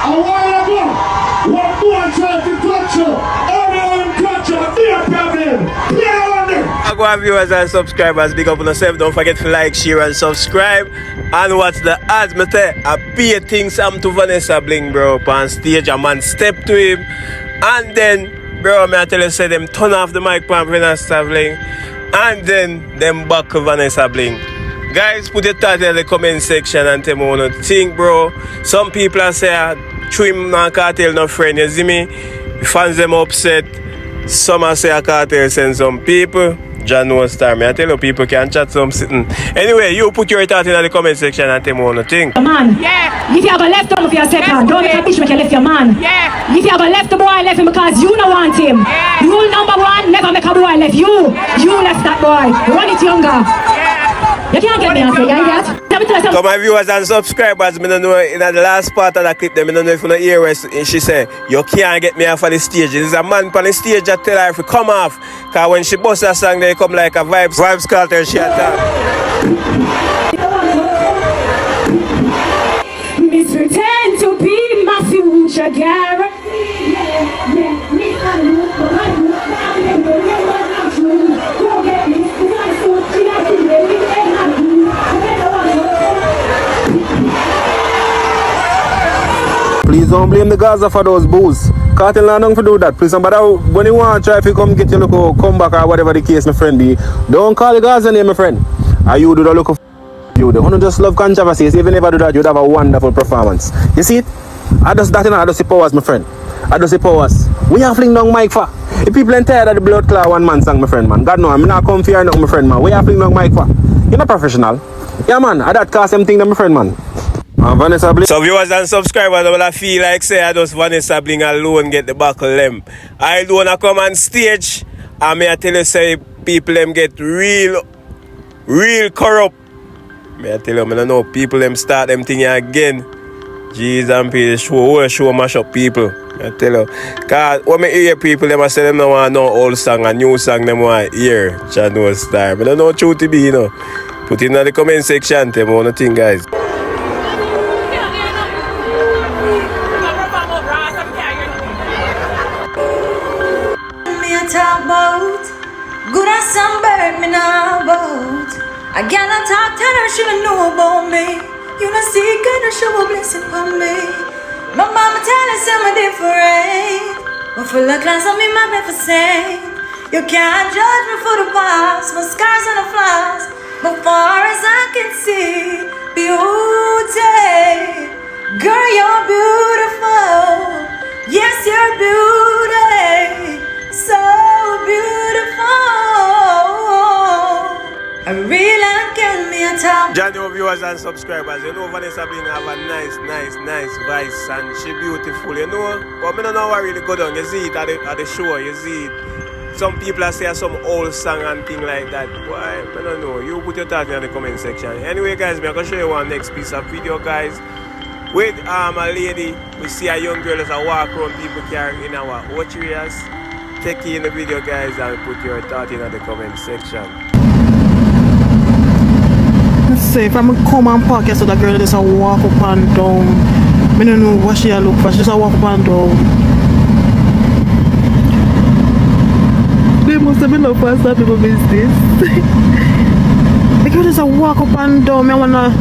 A while ago, one boy tried to touch you. Everyone touch you, be a problem. Play on it. Go on viewers and subscribers, big up on yourself. Don't forget to like, share and subscribe. And what's the odds, me tell I pay things to Vanessa Bling, bro. On stage, a man step to him. And then, bro, me I tell you, say them turn off the mic for Vanessa Bling. And then, them back to Vanessa Bling. Guys, put your thoughts in the comment section and tell me what you think, bro. Some people are saying, Trim and Kartel no friend, you see me? Fans them upset. Some are saying Kartel send some people. John knows star. Me I tell you, people can chat something. Anyway, you put your thoughts in the comment section and tell me what you think. Man, yeah. If you have a left him for your second, don't make a bitch make you left your man. Yeah. If you have a left the boy, left him because you don't want him. Yeah. Rule number one, never make a boy left you. Yeah. You left that boy. Run it younger. Yeah. You can't get me and say, yeah, yeah. So my viewers and subscribers, I don't know, in the last part of the clip, I don't know if you hear what she said, you can't get me off of the stage. There's a man on the stage that tell her if you come off, because when she busts a song, they come like a vibes Carter she attack. Miss pretend to be my future guarantee. Please don't blame the Gaza for those booze. Kartel not nothing to do that. Please, somebody when you want to try if you come get your local comeback or whatever the case, my friend be, don't call the Gaza name, my friend. Are you do the local you the one just love controversies. Even if I do that, you'd have a wonderful performance. You see it? I just see powers, my friend. I just see powers. We are fling down mic for. If people ain't tired of the blood clot one man song, my friend, man. God no, I'm not come fear nothing, my friend, man. We are fling down mic for. You're not professional. Yeah, man. I that cause them thing, my friend, man. Vanessa Bling. So viewers and subscribers, I feel like say I just Vanessa Bling alone get the buckle them. I don't wanna come on stage and me I tell you say people them get real corrupt. Me I tell you, I don't know people them start them thing again. Jeez and peace, show mash up people. I tell you. Cause when I hear people them I say them no want no old song, a new song them want hear. Channel star. But I don't know true to be, you know. Put it in the comment section, tell me what you think, guys. Good as some bird, me now boat. I gotta talk, tell her she don't know about me. You know, see, God, show a blessing for me. My mama tell us I'm different. But full of class, I'm in my bed for saying. You can't judge me for the past, my scars and the flaws. But far as I can see, beauty. Girl, you're beautiful. Yes, you're beauty. So beautiful. I really give me a time. Johnny viewers and subscribers, you know Vanessa Bling have a nice voice and she beautiful, you know. But I don't know what really go down. You see it at the show, you see it. Some people are saying some old song and thing like that. Why? I don't know. You put your thoughts in the comment section. Anyway, guys, I'm gonna show you one next piece of video, guys. With a lady, we see a young girl as a walk around people carrying in our watch areas. Take in the video, guys, and put your thoughts in the comment section. Let's say if I'm come and park here so that girl just a walk up and down. I don't know what she look for, she just a walk up and down. They must have been love for some people business. The girl just a walk up and down. I wanna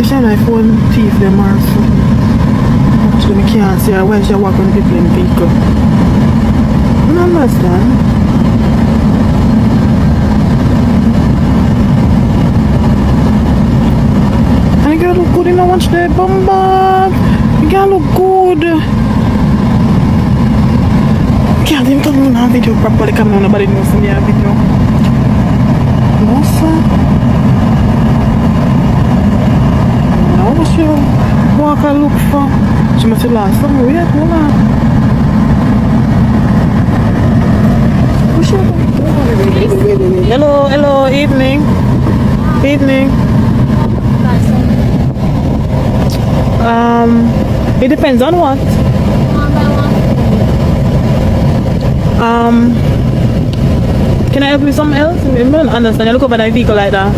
if she like phone thief them or something. So I can't see her when she walk on people in vehicle. I don't understand. And the girl look good in a watch the bum bag. The girl look good. Can't even come on video properly. Come on, nobody knows in the video. No, sir. Now what she walk and look for? She must have lost some weight, hold on. Hello, evening. It depends on what. Can I help you with something else? I don't understand. You look over that vehicle like that.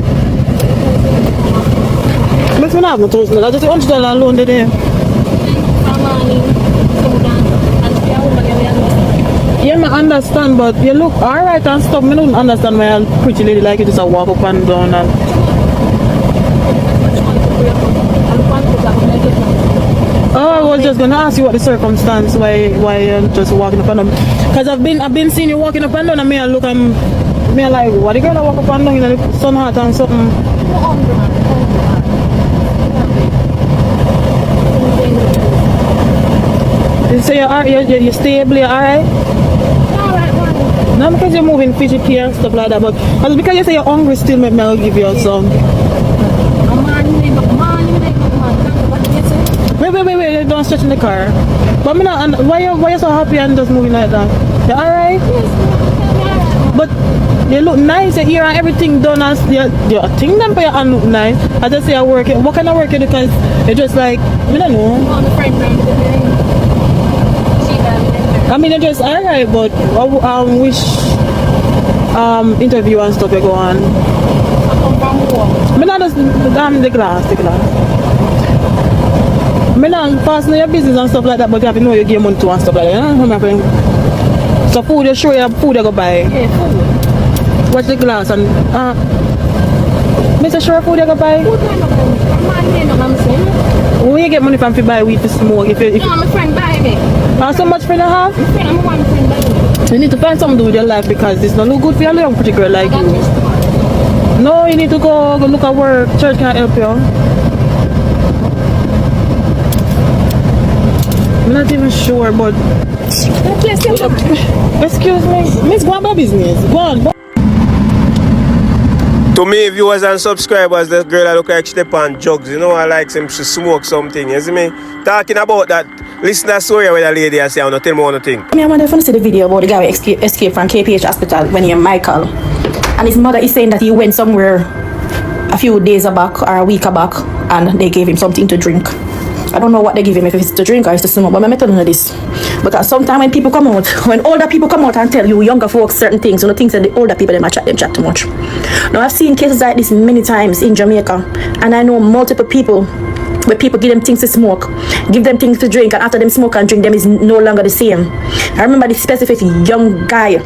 But I have no toast. I just want you to alone today. Yeah, I understand, but you look alright and stuff. I don't understand why a pretty lady like you just walk up and down and... Oh, I was just gonna ask you what the circumstance why you're just walking up and down. Cause I've been seeing you walking up and down and me I look and me I like what the girl that walk up and down in the sun hot and something. So you're stable, you're alright? No, because you're moving fidgety and stuff like that, but because you say you're hungry still, maybe I'll give you some. Wait, don't stretch in the car. But me not, and why you so happy and just moving like that? You alright? But you look nice, your hair and everything done and you think them for your hand look nice. I just say I work it. What kind of work you do? Because you're just like, I don't know. I mean, you're just alright, but I wish interview and stuff you go on. I mean, I just the glass. I mean, I'm passing your business and stuff like that, but you have to know you give money to and stuff like that. You know? So food, you show you food you go buy. Yeah, food. Watch the glass and Mr. Sure food you go buy? Food I go buy. I'm saying. Where you get money from to buy weed to smoke? If No, my friend buy me. So much friend I have? My friend, I'm one friend buy me. You need to find something to do with your life because it's not look good for a young pretty girl like you. No, you need to go look at work. Church can help you. I'm not even sure, but... Excuse me. Miss, go on my business. Go on. To me, viewers and subscribers, the girl I look like she step on drugs. You know, I like him to smoke something. You see me? Talking about that, listen to the story where the lady I say, I don't tell me one thing. I wonder if you see the video about the guy who escaped from KPH hospital when he Michael. And his mother is saying that he went somewhere a few days back or a week back and they gave him something to drink. I don't know what they give him, if it's to drink or it's to smoke, but I'm telling you this. Because sometimes when people come out, when older people come out and tell you younger folks certain things, you know, things that the older people them chat too much. Now I've seen cases like this many times in Jamaica, and I know multiple people where people give them things to smoke, give them things to drink, and after them smoke and drink them is no longer the same. I remember this specific young guy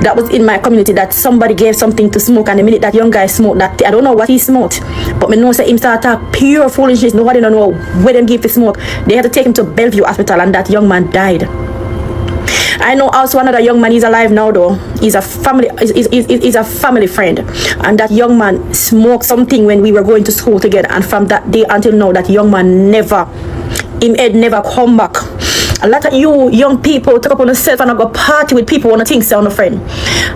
that was in my community that somebody gave something to smoke, and the minute that young guy smoked that, I don't know what he smoked, but me know say him start talk pure foolishness. Nobody don't know where them give the smoke. They had to take him to Bellevue Hospital, and that young man died. I know also another young man, he's alive now though. He's a family friend, and that young man smoked something when we were going to school together, and from that day until now, that young man never come back. A lot of you young people take up on yourself and go party with people on a thing say on a friend.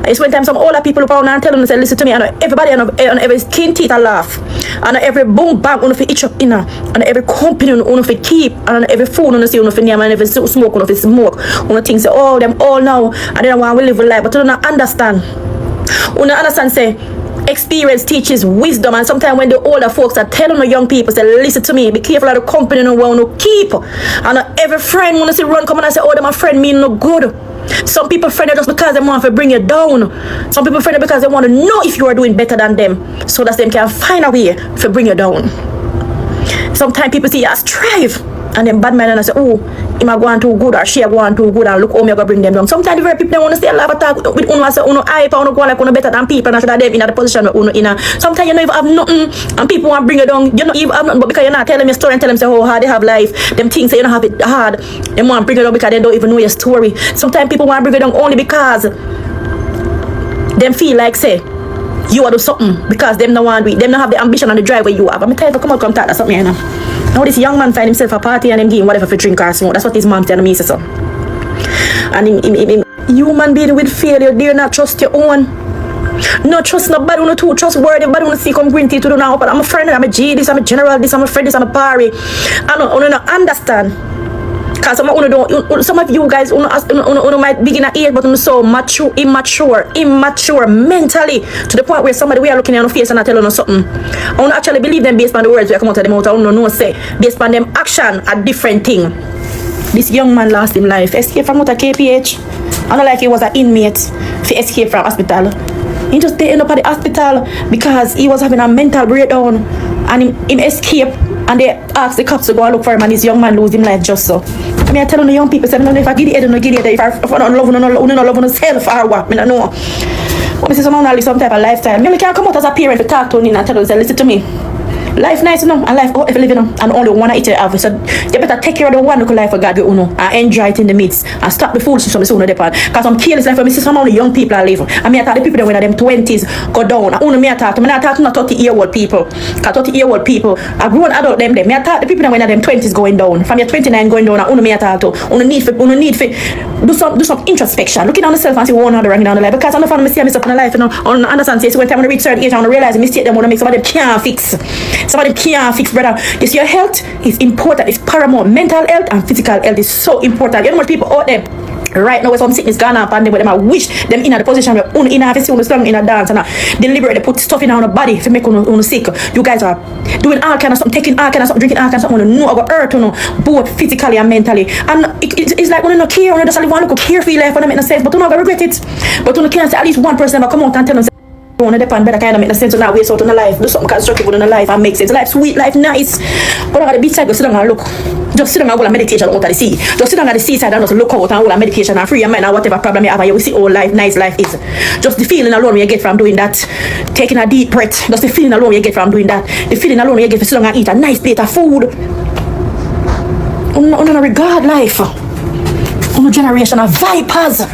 It's when time some older people look around and tell them, say, listen to me, and everybody on every skin teeth and laugh, and every boom bang on each up inner, and every company on keep, and every phone on see on name, and every smoke on smoke on things say, oh them all now and they don't want to live a life, but you don't understand. You don't understand say experience teaches wisdom, and sometimes when the older folks are telling the young people, say, listen to me, be careful of the company you want to keep. And every friend want to see run come and say, oh, my friend mean no good. Some people friend just because they want to bring you down. Some people friend because they want to know if you are doing better than them, so that they can find a way to bring you down. Sometimes people see you as strive, and then bad man and I say, oh, him a going too good or she a going too good, and look how me go bring them down. Sometimes the very people they want to stay alive and talk with uno and say uno hype and uno go like uno better than people, and should have them in the position where uno in a. Sometimes you don't even have nothing and people want to bring you down. You don't even have nothing, but because you're not telling them your story and tell them say how hard they have life, them things say you don't have it hard, they want to bring you down because they don't even know your story. Sometimes people want to bring you down only because them feel like say you are do something, because them no want to do it. Them don't have the ambition and the drive where you have. I'm telling you, come on, come talk, that's something you know. Now this young man find himself a party and him give him whatever for drink or smoke. That's what his mom telling me, so. And him human being with failure, dare not trust your own. No trust nobody, no too trustworthy. Nobody want to see come green tea to do now. But I'm a friend, I'm a G, this, I'm a general, this, I'm a friend, this, I'm a party. I don't understand. Because some of you guys might begin at age, but so immature mentally, to the point where somebody we are looking at your face and I tell you something. I want to actually believe them based on the words we come out of them out. I don't know say based on them action a different thing. This young man lost his life. Escape from out of KPH. I don't like he was an inmate to escape from hospital. He just ended up at the hospital because he was having a mental breakdown, and him escape and they ask the cops to go and look for him, and this young man lose him life just so. I mean, I tell the young people, say, if I give the head, no give the head. If I don't love, no love yourself or what, I don't know. But I say someone live some type of lifestyle. Me can't come out as a parent to talk to me and tell them, say, listen to me. Life nice, you know, and life if you live, you know, and only one each have. So you better take care of the one local life for God, you know, and enjoy it in the midst and stop the foolishness from the soon of the part. Because some careless life, I see some of the young people are living. I mean, I talk to the people that when them 20s go down. I only me I talk to. I talk to not 30-year-old people. Because 30-year-old people are grown adult them. Me I talk to the people that when them 20s going down. From your 29 going down, I only me I talk to. Only need for do some introspection. Looking on yourself and see one other wrong down the life. Because I don't find me see myself in the life, you know. I understand. So when time I reach certain age, I realize the mistake them want to make. Some of them can't fix. Some of them can't fix, brother. You see, your health is important. It's paramount. Mental health and physical health is so important. You know much people out there right now with some sickness gone up and them, but them I wish them in the position where in a see strong in a dance and deliberately put stuff in our body to make you sick. You guys are doing all kind of something, taking all kind of something, drinking all kind of something. You know about earth, you know, both physically and mentally. And it's like when you not care, you just want to care for your life and make no sense, but you not gonna regret it. But you can't say at least one person come out and tell them. On the depend better kind of make sense on that way so in the life. Do something constructive in the life and make sense. Life sweet, life nice. But on the beach side, go sit down and look. Just sit down and go and meditation out of the sea. Just sit down at the seaside and just look out and go and meditation and free your mind and whatever problem you have. You will see how nice life is. Just the feeling alone you get from doing that. Taking a deep breath. Just the feeling alone you get from doing that. The feeling alone you get for sit down and eat a nice plate of food. On regard life. On a generation of vipers.